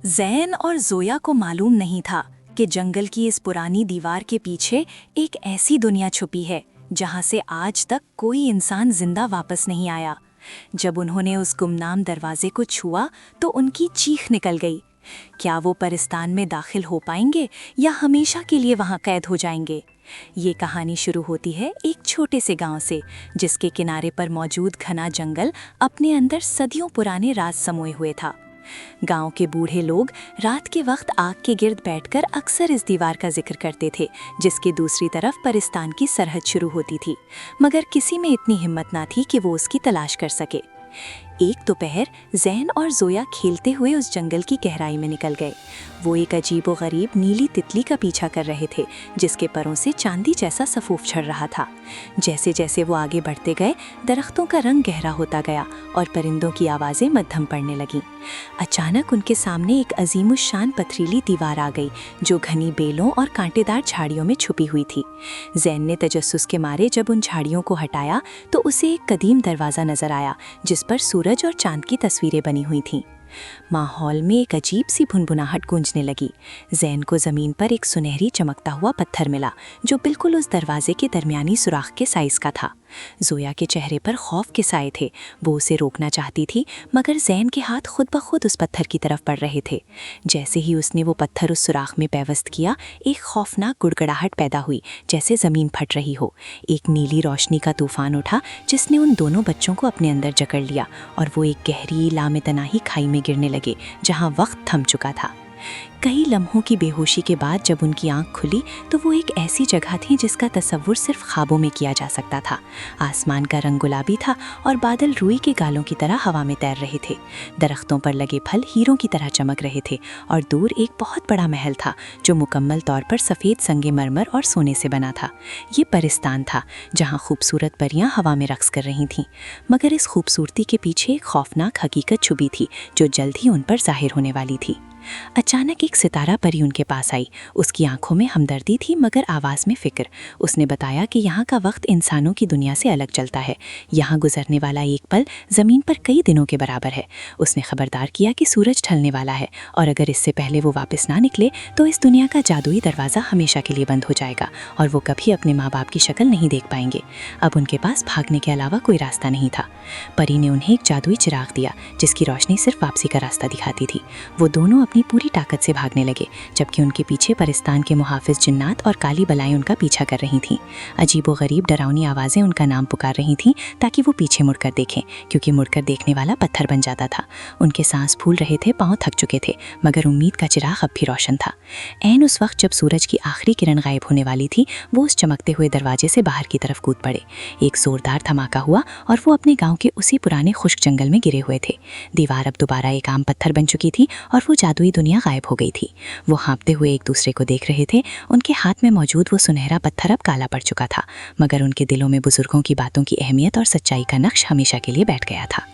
ज़ैन और ज़ोया को मालूम नहीं था कि जंगल की इस पुरानी दीवार के पीछे एक ऐसी दुनिया छुपी है जहां से आज तक कोई इंसान जिंदा वापस नहीं आया। जब उन्होंने उस गुमनाम दरवाजे को छुआ तो उनकी चीख निकल गई। क्या वो परिस्तान में दाखिल हो पाएंगे या हमेशा के लिए वहां कैद हो जाएंगे? ये कहानी शुरू होती है एक छोटे से गांव से, जिसके किनारे पर मौजूद घना जंगल अपने अंदर सदियों पुराने राज समोए हुए था। गांव के बूढ़े लोग रात के वक्त आग के गिर्द बैठकर अक्सर इस दीवार का जिक्र करते थे, जिसके दूसरी तरफ परिस्तान की सरहद शुरू होती थी, मगर किसी में इतनी हिम्मत ना थी कि वो उसकी तलाश कर सके। एक दोपहर ज़ैन और ज़ोया खेलते हुए उस जंगल की गहराई में निकल गए। वो एक अजीबोगरीब नीली तितली का पीछा कर रहे थे, जिसके परों से चांदी जैसा सफूफ झड़ रहा था। जैसे जैसे वो आगे बढ़ते गए, दरख्तों का रंग गहरा होता गया और परिंदों की आवाज़ें मद्धम पड़ने लगीं। अचानक उनके सामने एक अजीमुशान पथरीली दीवार आ गई, जो घनी बेलों और कांटेदार झाड़ियों में छुपी हुई थी। ज़ैन ने तजस्सुस के मारे जब उन झाड़ियों को हटाया तो उसे एक कदीम दरवाज़ा नजर आया, जिस पर सूरज और चांद की तस्वीरें बनी हुई थीं। माहौल में एक अजीब सी भुनभुनाहट गूंजने लगी। ज़ैन को ज़मीन पर एक सुनहरी चमकता हुआ पत्थर मिला, जो बिल्कुल उस दरवाजे के दरमियानी सुराख के साइज़ का था। ज़ोया के चेहरे पर खौफ के साए थे। वो उसे रोकना चाहती थी, मगर ज़ैन के हाथ खुद ब खुद उस पत्थर की तरफ बढ़ रहे थे। जैसे ही उसने वो पत्थर उस सुराख में पेवस्त किया, एक खौफनाक गुड़गड़ाहट पैदा हुई, जैसे ज़मीन फट रही हो। एक नीली रोशनी का तूफान उठा, जिसने उन दोनों बच्चों को अपने अंदर जकड़ लिया, और वो एक गहरी लामितनाही खाई में गिरने लगे, जहां वक्त थम चुका था। कई लम्हों की बेहोशी के बाद जब उनकी आंख खुली तो वो एक ऐसी जगह थी जिसका तसव्वुर सिर्फ ख्वाबों में किया जा सकता था। आसमान का रंग गुलाबी था और बादल रुई के गालों की तरह हवा में तैर रहे थे। दरख्तों पर लगे फल हीरों की तरह चमक रहे थे, और दूर एक बहुत बड़ा महल था जो मुकम्मल तौर पर सफ़ेद संगमरमर और सोने से बना था। ये परिस्तान था जहाँ खूबसूरत परियां हवा में रक्स कर रही थीं, मगर इस खूबसूरती के पीछे एक खौफनाक हकीकत छुपी थी जो जल्द ही उन पर जाहिर होने वाली थी। अचानक एक सितारा परी उनके पास आई। उसकी आंखों में हमदर्दी थी, मगर आवाज़ में फिक्र। उसने बताया कि यहाँ का वक्त इंसानों की दुनिया से अलग चलता है। यहाँ गुजरने वाला एक पल ज़मीन पर कई दिनों के बराबर है। उसने खबरदार किया कि सूरज ढलने वाला है, और अगर इससे पहले वो वापस ना निकले तो इस दुनिया का जादुई दरवाज़ा हमेशा के लिए बंद हो जाएगा, और वो कभी अपने माँ बाप की शक्ल नहीं देख पाएंगे। अब उनके पास भागने के अलावा कोई रास्ता नहीं था। परी ने उन्हें एक जादुई चिराग दिया, जिसकी रोशनी सिर्फ वापसी का रास्ता दिखाती थी। वो दोनों अपनी पूरी ताकत से भागने लगे, जबकि उनके पीछे परिस्तान के मुहाफिज जिन्नात और काली बलाएं उनका पीछा कर रही थीं। अजीबोगरीब डरावनी आवाज़ें उनका नाम पुकार रही थीं, ताकि वो पीछे मुड़कर देखें, क्योंकि मुड़कर देखने वाला पत्थर बन जाता था। उनके सांस फूल रहे थे, पाँव थक चुके थे, मगर उम्मीद का चिराग अब भी रोशन था। ऐन उस वक्त जब सूरज की आखिरी किरण गायब होने वाली थी, वो उस चमकते हुए दरवाजे से बाहर की तरफ कूद पड़े। एक जोरदार धमाका हुआ और वो अपने गाँव के उसी पुराने खुश्क जंगल में गिरे हुए थे। दीवार अब दोबारा एक आम पत्थर बन चुकी थी, और वो जादुई दुनिया गायब हो गई थी। वो हाँफते हुए एक दूसरे को देख रहे थे। उनके हाथ में मौजूद वो सुनहरा पत्थर अब काला पड़ चुका था, मगर उनके दिलों में बुजुर्गों की बातों की अहमियत और सच्चाई का नक्श हमेशा के लिए बैठ गया था।